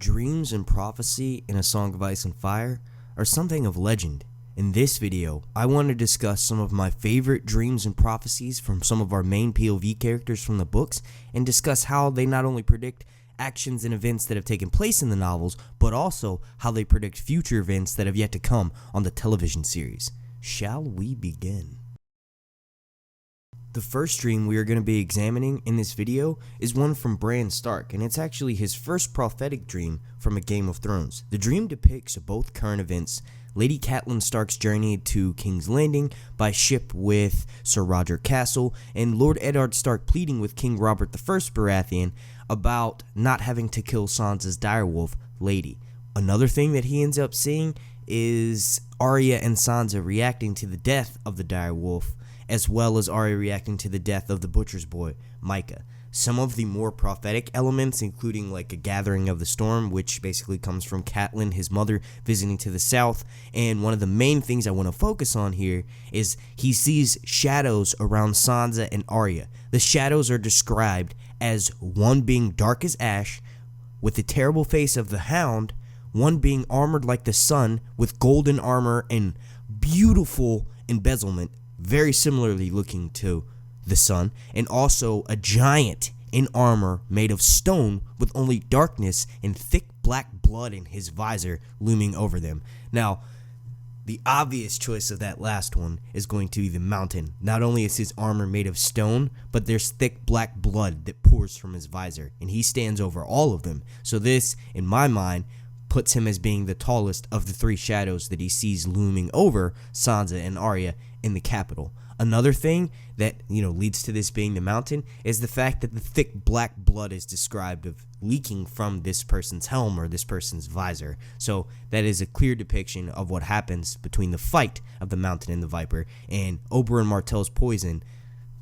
Dreams and prophecy in A Song of Ice and Fire are something of legend. In this video, I want to discuss some of my favorite dreams and prophecies from some of our main POV characters from the books, and discuss how they not only predict actions and events that have taken place in the novels, but also how they predict future events that have yet to come on the television series. Shall we begin? The first dream we are going to be examining in this video is one from Bran Stark, and it's actually his first prophetic dream from A Game of Thrones. The dream depicts both current events: Lady Catelyn Stark's journey to King's Landing by ship with Sir Roger Castle, and Lord Eddard Stark pleading with King Robert I Baratheon about not having to kill Sansa's direwolf, Lady. Another thing that he ends up seeing is Arya and Sansa reacting to the death of the direwolf, as well as Arya reacting to the death of the butcher's boy, Micah. Some of the more prophetic elements, including like a gathering of the storm, which basically comes from Catelyn, his mother, visiting to the south. And one of the main things I want to focus on here is he sees shadows around Sansa and Arya. The shadows are described as one being dark as ash, with the terrible face of the Hound, one being armored like the sun, with golden armor and beautiful embezzlement, very similarly looking to the sun, and also a giant in armor made of stone with only darkness and thick black blood in his visor looming over them. Now, the obvious choice of that last one is going to be the Mountain. Not only is his armor made of stone, but there's thick black blood that pours from his visor, and he stands over all of them. So this, in my mind, puts him as being the tallest of the three shadows that he sees looming over Sansa and Arya in the capital. Another thing that, leads to this being the Mountain is the fact that the thick black blood is described of leaking from this person's helm or this person's visor. So that is a clear depiction of what happens between the fight of the Mountain and the Viper, and Oberyn Martell's poison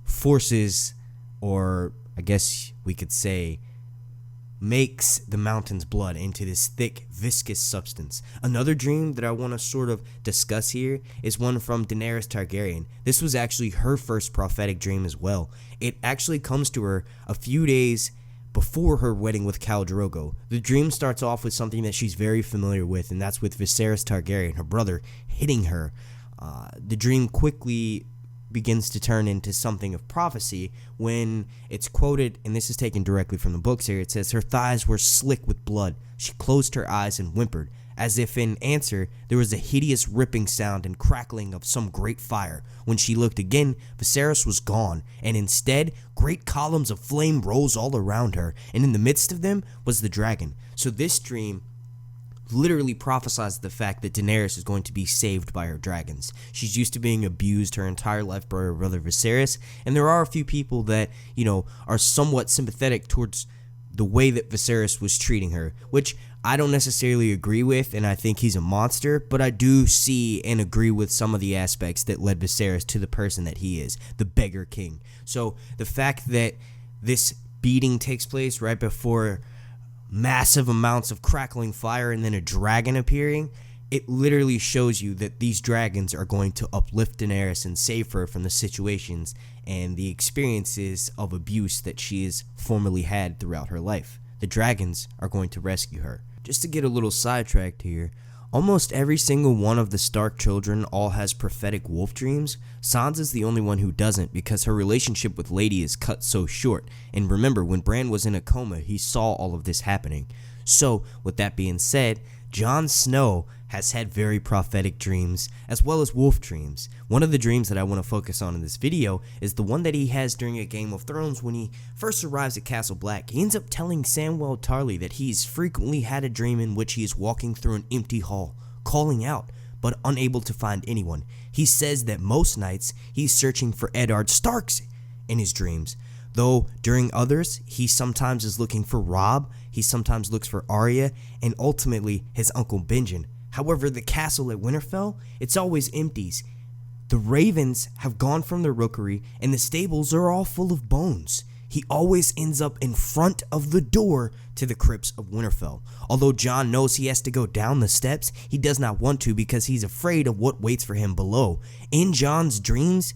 forces, or I guess we could say, makes the Mountain's blood into this thick, viscous substance. Another dream that I want to sort of discuss here is one from Daenerys Targaryen. This was actually her first prophetic dream as well. It actually comes to her a few days before her wedding with Khal Drogo. The dream starts off with something that she's very familiar with, and that's with Viserys Targaryen, her brother, hitting her. The dream quickly begins to turn into something of prophecy when it's quoted, and this is taken directly from the books here. It says, "Her thighs were slick with blood. She closed her eyes and whimpered. As if in answer, there was a hideous ripping sound and crackling of some great fire. When she looked again, Viserys was gone, and instead, great columns of flame rose all around her, and in the midst of them was the dragon." So this dream literally prophesies the fact that Daenerys is going to be saved by her dragons. She's used to being abused her entire life by her brother Viserys, and there are a few people that, are somewhat sympathetic towards the way that Viserys was treating her, which I don't necessarily agree with, and I think he's a monster, but I do see and agree with some of the aspects that led Viserys to the person that he is, the beggar king. So the fact that this beating takes place right before massive amounts of crackling fire and then a dragon appearing, it literally shows you that these dragons are going to uplift Daenerys and save her from the situations and the experiences of abuse that she has formerly had throughout her life. The dragons are going to rescue her. Just to get a little sidetracked here, almost every single one of the Stark children all has prophetic wolf dreams. Sansa's the only one who doesn't, because her relationship with Lady is cut so short. And remember, when Bran was in a coma, he saw all of this happening. So, with that being said, Jon Snow has had very prophetic dreams, as well as wolf dreams. One of the dreams that I want to focus on in this video is the one that he has during A Game of Thrones when he first arrives at Castle Black. He ends up telling Samwell Tarly that he's frequently had a dream in which he is walking through an empty hall, calling out, but unable to find anyone. He says that most nights he's searching for Eddard Starks in his dreams, though during others he sometimes is looking for Robb, he sometimes looks for Arya, and ultimately his uncle Benjen. However, the castle at Winterfell, it's always empty. The ravens have gone from their rookery, and the stables are all full of bones. He always ends up in front of the door to the crypts of Winterfell. Although Jon knows he has to go down the steps, he does not want to because he's afraid of what waits for him below. In Jon's dreams,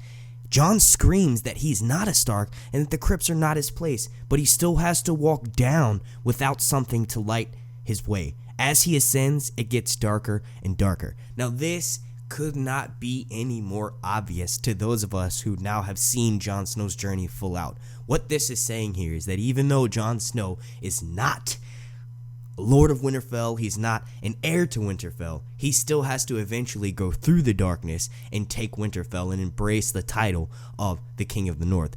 Jon screams that he's not a Stark and that the crypts are not his place, but he still has to walk down without something to light his way. As he ascends, it gets darker and darker. Now this could not be any more obvious to those of us who now have seen Jon Snow's journey full out. What this is saying here is that even though Jon Snow is not Lord of Winterfell, he's not an heir to Winterfell, he still has to eventually go through the darkness and take Winterfell and embrace the title of the King of the North.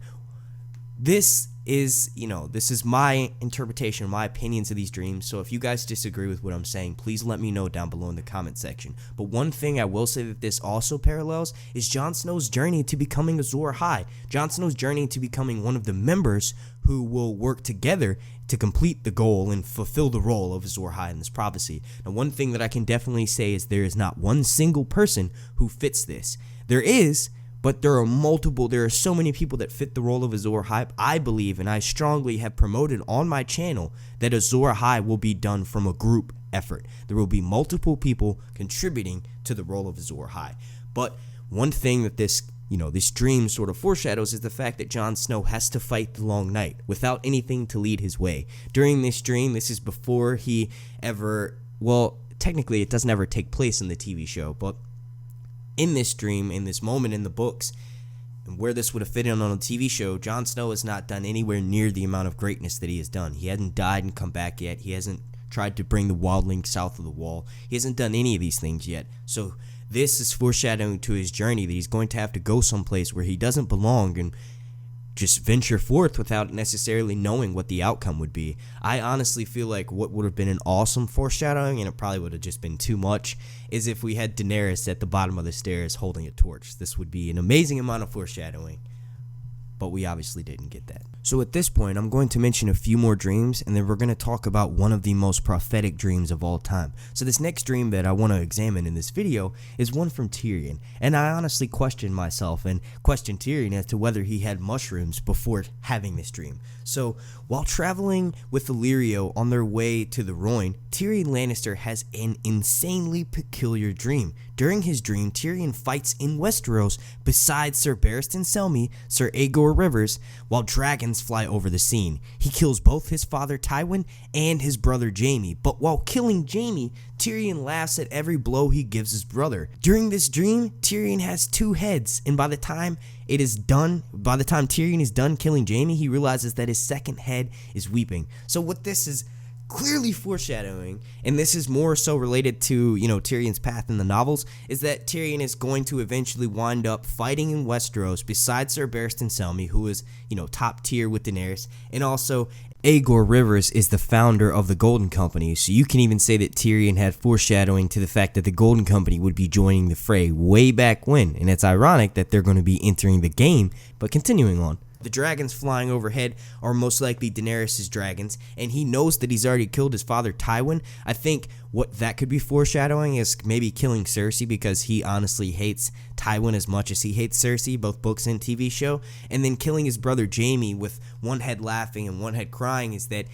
This is my interpretation, my opinions of these dreams. So if you guys disagree with what I'm saying, please let me know down below in the comment section. But one thing I will say that this also parallels is Jon Snow's journey to becoming Azor Ahai. Jon Snow's journey to becoming one of the members who will work together to complete the goal and fulfill the role of Azor Ahai in this prophecy. Now, one thing that I can definitely say is there is not one single person who fits this. There is, but there are so many people that fit the role of Azor Ahai. I believe, and I strongly have promoted on my channel, that Azor Ahai will be done from a group effort. There will be multiple people contributing to the role of Azor Ahai. But one thing that this dream sort of foreshadows is the fact that Jon Snow has to fight the long night without anything to lead his way. During this dream, this is before he ever, well, technically it doesn't ever take place in the TV show, but in this dream, in this moment in the books, and where this would have fit in on a TV show, Jon Snow has not done anywhere near the amount of greatness that he has done. He hasn't died and come back yet. He hasn't tried to bring the wildling south of the wall. He hasn't done any of these things yet. So this is foreshadowing to his journey that he's going to have to go someplace where he doesn't belong and just venture forth without necessarily knowing what the outcome would be. I honestly feel like what would have been an awesome foreshadowing, and it probably would have just been too much, is if we had Daenerys at the bottom of the stairs holding a torch. This would be an amazing amount of foreshadowing, but we obviously didn't get that. So at this point, I'm going to mention a few more dreams, and then we're going to talk about one of the most prophetic dreams of all time. So this next dream that I want to examine in this video is one from Tyrion, and I honestly questioned myself and questioned Tyrion as to whether he had mushrooms before having this dream. So while traveling with Illyrio on their way to the Rhoyne, Tyrion Lannister has an insanely peculiar dream. During his dream, Tyrion fights in Westeros beside Sir Barristan Selmy, Sir Aegor Rivers, while dragons fly over the scene. He kills both his father Tywin and his brother Jaime, but while killing Jaime, Tyrion laughs at every blow he gives his brother. During this dream, Tyrion has two heads, and by the time Tyrion is done killing Jaime, he realizes that his second head is weeping. So what this is clearly foreshadowing, and this is more so related to, Tyrion's path in the novels, is that Tyrion is going to eventually wind up fighting in Westeros beside Sir Barristan Selmy, who is, top tier with Daenerys, and also Aegor Rivers is the founder of the Golden Company, so you can even say that Tyrion had foreshadowing to the fact that the Golden Company would be joining the fray way back when, and it's ironic that they're going to be entering the game, but continuing on. The dragons flying overhead are most likely Daenerys' dragons, and he knows that he's already killed his father Tywin. I think what that could be foreshadowing is maybe killing Cersei, because he honestly hates Tywin as much as he hates Cersei, both books and TV show. And then killing his brother Jaime with one head laughing and one head crying is that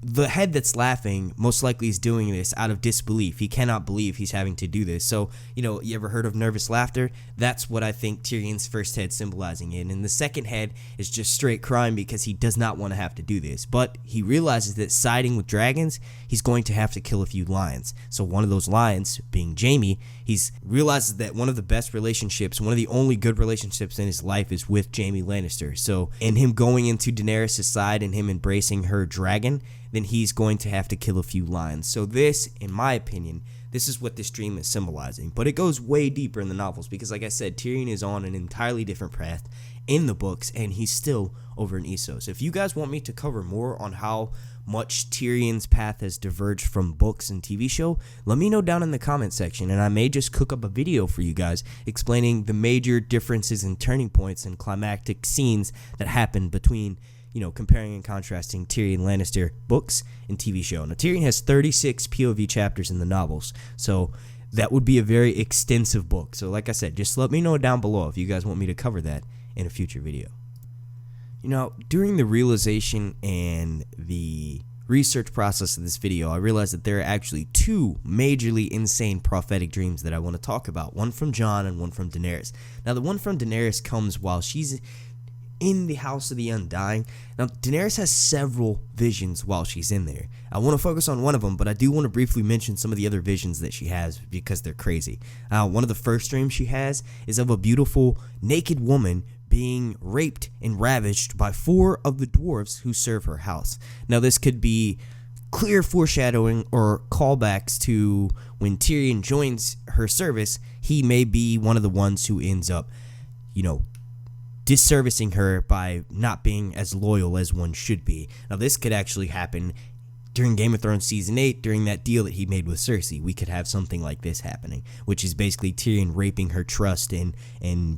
the head that's laughing most likely is doing this out of disbelief. He cannot believe he's having to do this. So, you ever heard of nervous laughter? That's what I think Tyrion's first head symbolizing it. And the second head is just straight crying because he does not want to have to do this. But he realizes that siding with dragons, he's going to have to kill a few lions. So one of those lions, being Jaime, he realizes that one of the best relationships, one of the only good relationships in his life is with Jaime Lannister. So in him going into Daenerys' side and him embracing her dragon, then he's going to have to kill a few lions. So this, in my opinion, this is what this dream is symbolizing. But it goes way deeper in the novels because, like I said, Tyrion is on an entirely different path in the books, and he's still over in Essos. If you guys want me to cover more on how much Tyrion's path has diverged from books and TV show, let me know down in the comment section, and I may just cook up a video for you guys explaining the major differences and turning points and climactic scenes that happen between, comparing and contrasting Tyrion Lannister books and TV show. Now, Tyrion has 36 POV chapters in the novels, so that would be a very extensive book. So like I said, just let me know down below if you guys want me to cover that in a future video. During the realization and the research process of this video, I realized that there are actually two majorly insane prophetic dreams that I want to talk about. One from Jon and one from Daenerys. Now, the one from Daenerys comes while she's in the House of the Undying. Now, Daenerys has several visions while she's in there. I want to focus on one of them, but I do want to briefly mention some of the other visions that she has because they're crazy. One of the first dreams she has is of a beautiful naked woman being raped and ravaged by 4 of the dwarves who serve her house. Now, this could be clear foreshadowing or callbacks to when Tyrion joins her service. He may be one of the ones who ends up, disservicing her by not being as loyal as one should be. Now, this could actually happen during Game of Thrones Season 8, during that deal that he made with Cersei. We could have something like this happening, which is basically Tyrion raping her trust and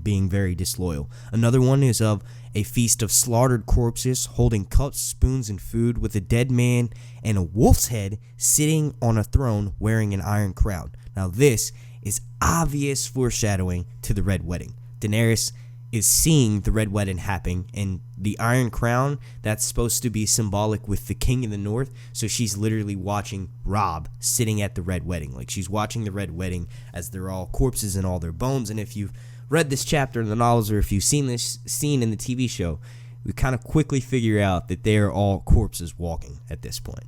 being very disloyal. Another one is of a feast of slaughtered corpses holding cups, spoons, and food with a dead man and a wolf's head sitting on a throne wearing an iron crown. Now, this is obvious foreshadowing to the Red Wedding. Daenerys is seeing the Red Wedding happening, and the Iron Crown, that's supposed to be symbolic with the King in the North, so she's literally watching Robb sitting at the Red Wedding. Like, she's watching the Red Wedding as they're all corpses and all their bones, and if you've read this chapter in the novels or if you've seen this scene in the TV show, we kind of quickly figure out that they're all corpses walking at this point.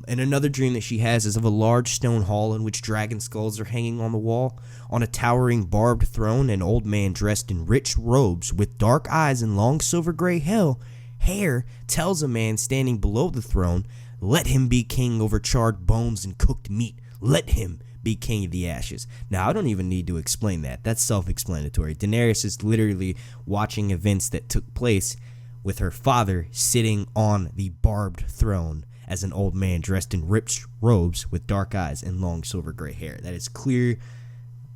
And another dream that she has is of a large stone hall in which dragon skulls are hanging on the wall. On a towering barbed throne, an old man dressed in rich robes with dark eyes and long silver gray hair tells a man standing below the throne, "Let him be king over charred bones and cooked meat. Let him be king of the ashes." Now, I don't even need to explain that. That's self-explanatory. Daenerys is literally watching events that took place with her father sitting on the barbed throne as an old man dressed in rich robes with dark eyes and long silver gray hair. That is clear,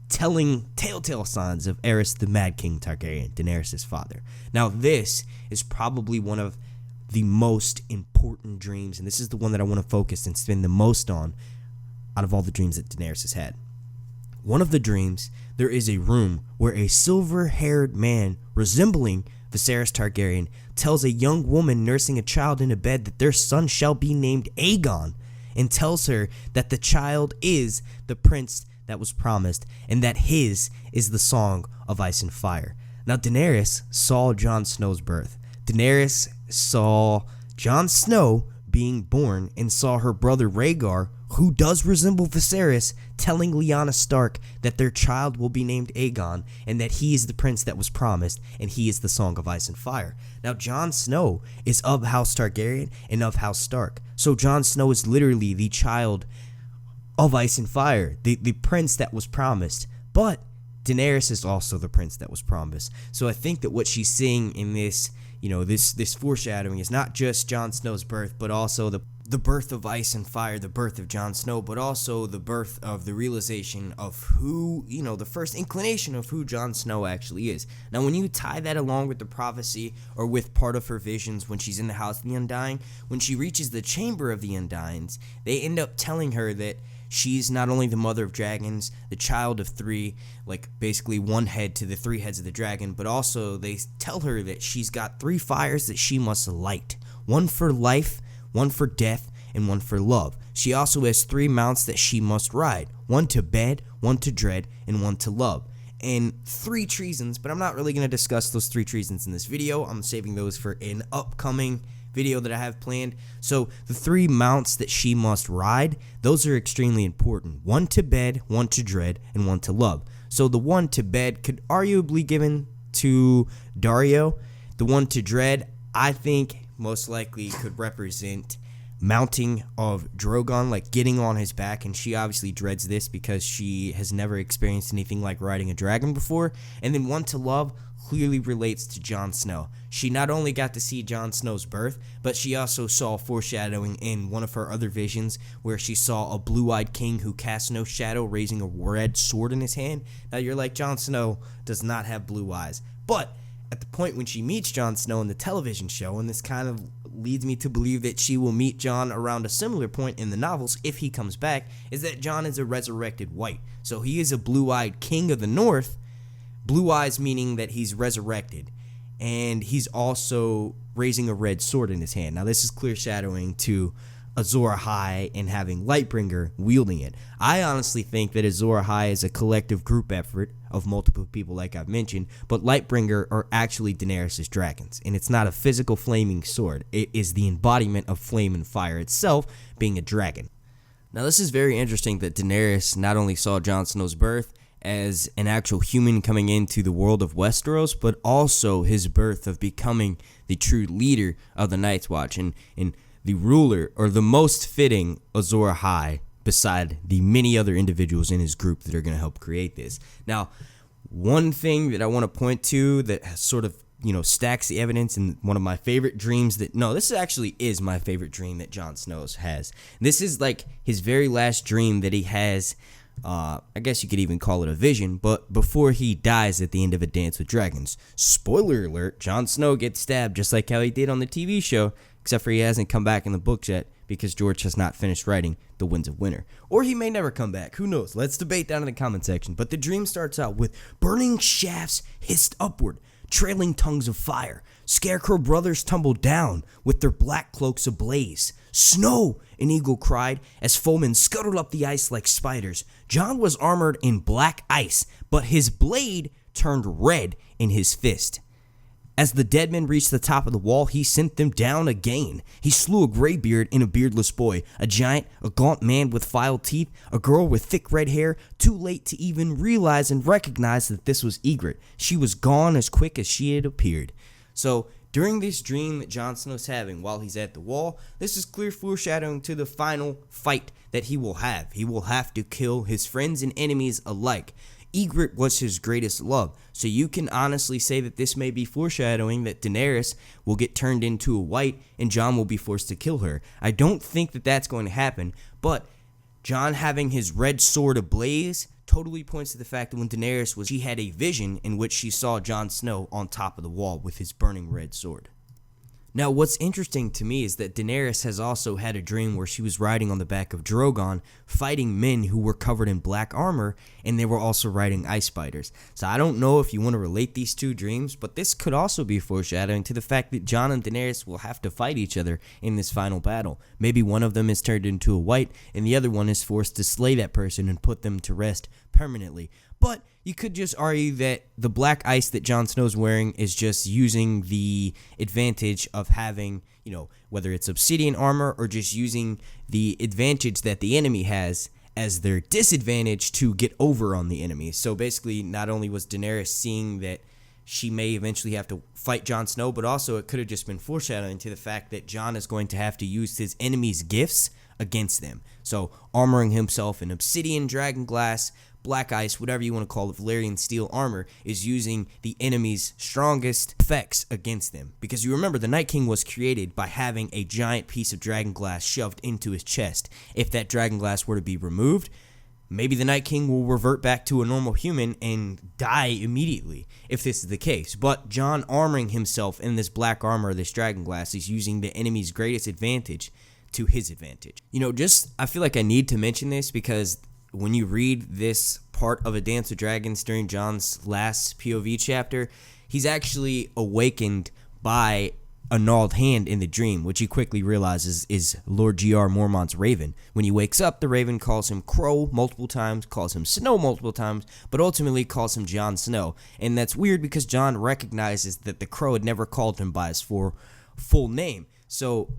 telling telltale signs of Aerys the Mad King Targaryen, Daenerys' father. Now, this is probably one of the most important dreams, and this is the one that I want to focus and spend the most on out of all the dreams that Daenerys has had. One of the dreams, there is a room where a silver-haired man resembling Viserys Targaryen tells a young woman nursing a child in a bed that their son shall be named Aegon, and tells her that the child is the prince that was promised, and that his is the Song of Ice and Fire. Now, Daenerys saw Jon Snow's birth. Daenerys saw Jon Snow being born and saw her brother Rhaegar, who does resemble Viserys, telling Lyanna Stark that their child will be named Aegon and that he is the prince that was promised and he is the Song of Ice and Fire. Now, Jon Snow is of House Targaryen and of House Stark. So Jon Snow is literally the child of Ice and Fire, the prince that was promised. But Daenerys is also the prince that was promised. So I think that what she's seeing in this, this foreshadowing is not just Jon Snow's birth, but also the birth of Ice and Fire, the birth of Jon Snow, but also the birth of the realization of who, the first inclination of who Jon Snow actually is. Now, when you tie that along with the prophecy or with part of her visions when she's in the House of the Undying, when she reaches the Chamber of the Undyings, they end up telling her that she's not only the mother of dragons, the child of 3, like basically one head to the 3 heads of the dragon, but also they tell her that she's got 3 fires that she must light. One for life, one for death, and one for love. She also has 3 mounts that she must ride. One to bed, one to dread, and one to love. And 3 treasons, but I'm not really going to discuss those 3 treasons in this video. I'm saving those for an upcoming video that I have planned. So the 3 mounts that she must ride, those are extremely important. One to bed, one to dread, and one to love. So the one to bed could arguably given to Daario. The one to dread, I think most likely could represent mounting of Drogon, like getting on his back, and she obviously dreads this because she has never experienced anything like riding a dragon before. And then one to love clearly relates to Jon Snow. She not only got to see Jon Snow's birth, but she also saw foreshadowing in one of her other visions where she saw a blue-eyed king who cast no shadow raising a red sword in his hand. Now you're like, Jon Snow does not have blue eyes. But at the point when she meets Jon Snow in the television show, and this kind of leads me to believe that she will meet Jon around a similar point in the novels if he comes back, is that Jon is a resurrected white. So he is a blue-eyed king of the north, blue eyes meaning that he's resurrected, and he's also raising a red sword in his hand. Now this is clear shadowing to Azor Ahai and having Lightbringer wielding it. I honestly think that Azor Ahai is a collective group effort of multiple people like I've mentioned, but Lightbringer are actually Daenerys' dragons, and it's not a physical flaming sword. It is the embodiment of flame and fire itself, being a dragon. Now this is very interesting that Daenerys not only saw Jon Snow's birth as an actual human coming into the world of Westeros, but also his birth of becoming the true leader of the Night's Watch and the ruler, or the most fitting Azor Ahai, beside the many other individuals in his group that are going to help create this. Now, one thing that I want to point to that sort of, stacks the evidence, and one of my favorite dreams this actually is my favorite dream that Jon Snow has. This is like his very last dream that he has. I guess you could even call it a vision, but before he dies at the end of A Dance with Dragons. Spoiler alert, Jon Snow gets stabbed just like how he did on the TV show, except for he hasn't come back in the books yet because George has not finished writing The Winds of Winter. Or he may never come back, who knows? Let's debate down in the comment section. But the dream starts out with burning shafts hissed upward, trailing tongues of fire. Scarecrow brothers tumbled down with their black cloaks ablaze. Snow, an eagle cried as foemen scuttled up the ice like spiders. Jon was armored in black ice, but his blade turned red in his fist. As the dead men reached the top of the wall, he sent them down again. He slew a graybeard and a beardless boy, a giant, a gaunt man with filed teeth, a girl with thick red hair, too late to even realize and recognize that this was Ygritte. She was gone as quick as she had appeared. So, during this dream that Jon Snow's having while he's at the wall, this is clear foreshadowing to the final fight that he will have. He will have to kill his friends and enemies alike. Ygritte was his greatest love, so you can honestly say that this may be foreshadowing that Daenerys will get turned into a white and Jon will be forced to kill her. I don't think that that's going to happen, but Jon having his red sword ablaze totally points to the fact that when Daenerys she had a vision in which she saw Jon Snow on top of the wall with his burning red sword. Now, what's interesting to me is that Daenerys has also had a dream where she was riding on the back of Drogon, fighting men who were covered in black armor, and they were also riding ice spiders. So I don't know if you want to relate these two dreams, but this could also be foreshadowing to the fact that Jon and Daenerys will have to fight each other in this final battle. Maybe one of them is turned into a white, and the other one is forced to slay that person and put them to rest permanently. But you could just argue that the black ice that Jon Snow's wearing is just using the advantage of having, whether it's obsidian armor or just using the advantage that the enemy has as their disadvantage to get over on the enemy. So basically, not only was Daenerys seeing that she may eventually have to fight Jon Snow, but also it could have just been foreshadowing to the fact that Jon is going to have to use his enemy's gifts against them. So armoring himself in obsidian, dragon glass, black ice, whatever you want to call it, Valyrian steel armor, is using the enemy's strongest effects against them. Because you remember, the Night King was created by having a giant piece of dragon glass shoved into his chest. If that dragon glass were to be removed, maybe the Night King will revert back to a normal human and die immediately, if this is the case. But Jon armoring himself in this black armor, this dragon glass, is using the enemy's greatest advantage to his advantage. I feel like I need to mention this because when you read this part of A Dance with Dragons during Jon's last POV chapter, he's actually awakened by a gnawed hand in the dream, which he quickly realizes is Lord G.R. Mormont's raven. When he wakes up, the raven calls him Crow multiple times, calls him Snow multiple times, but ultimately calls him Jon Snow. And that's weird because Jon recognizes that the crow had never called him by his full name. So,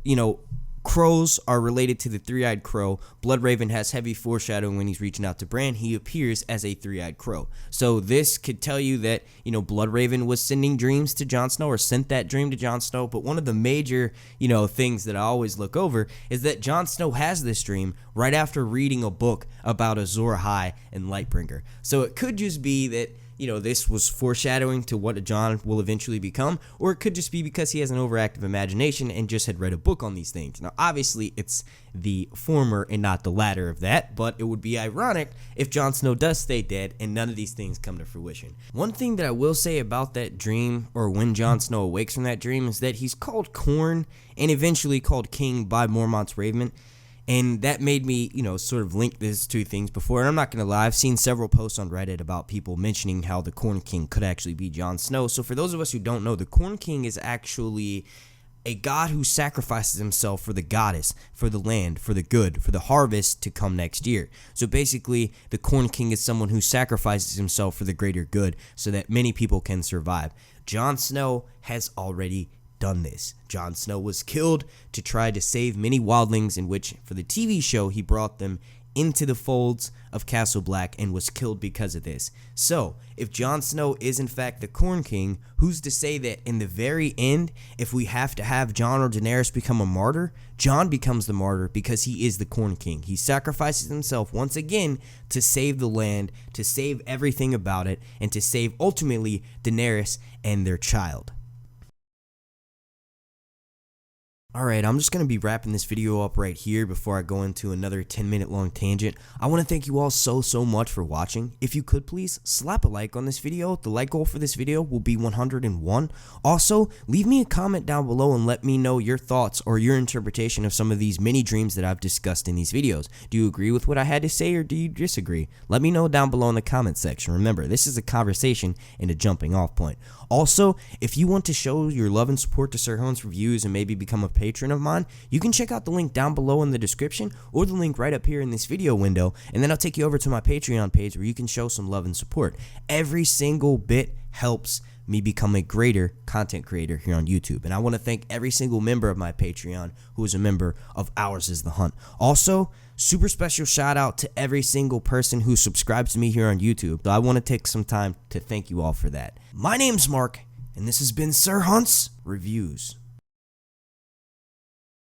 crows are related to the three-eyed crow. Bloodraven has heavy foreshadowing when he's reaching out to Bran. He appears as a three-eyed crow. So this could tell you that, Bloodraven was sending dreams to Jon Snow or sent that dream to Jon Snow. But one of the major, things that I always look over is that Jon Snow has this dream right after reading a book about Azor Ahai and Lightbringer. So it could just be that this was foreshadowing to what Jon will eventually become, or it could just be because he has an overactive imagination and just had read a book on these things. Now, obviously, it's the former and not the latter of that, but it would be ironic if Jon Snow does stay dead and none of these things come to fruition. One thing that I will say about that dream, or when Jon Snow awakes from that dream, is that he's called Corn and eventually called King by Mormont's raven. And that made me, sort of link these two things before. And I'm not going to lie, I've seen several posts on Reddit about people mentioning how the Corn King could actually be Jon Snow. So for those of us who don't know, the Corn King is actually a god who sacrifices himself for the goddess, for the land, for the good, for the harvest to come next year. So basically, the Corn King is someone who sacrifices himself for the greater good so that many people can survive. Jon Snow has already done this. Jon Snow was killed to try to save many wildlings, in which for the TV show he brought them into the folds of Castle Black and was killed because of this. So, if Jon Snow is in fact the Corn King, who's to say that in the very end, if we have to have Jon or Daenerys become a martyr, Jon becomes the martyr because he is the Corn King. He sacrifices himself once again to save the land, to save everything about it, and to save ultimately Daenerys and their child. Alright, I'm just going to be wrapping this video up right here before I go into another 10-minute long tangent. I want to thank you all so much for watching. If you could please slap a like on this video. The like goal for this video will be 101. Also, leave me a comment down below and let me know your thoughts or your interpretation of some of these mini dreams that I've discussed in these videos. Do you agree with what I had to say or do you disagree? Let me know down below in the comment section. Remember, this is a conversation and a jumping off point. Also, if you want to show your love and support to Sir Hunt's Reviews and maybe become a patron of mine, you can check out the link down below in the description or the link right up here in this video window, and then I'll take you over to my Patreon page where you can show some love and support. Every single bit helps me become a greater content creator here on YouTube, and I want to thank every single member of my Patreon who is a member of Ours is the Hunt. Also, super special shout out to every single person who subscribes to me here on YouTube. So I want to take some time to thank you all for that. My name's Mark, and this has been Sir Hunt's Reviews.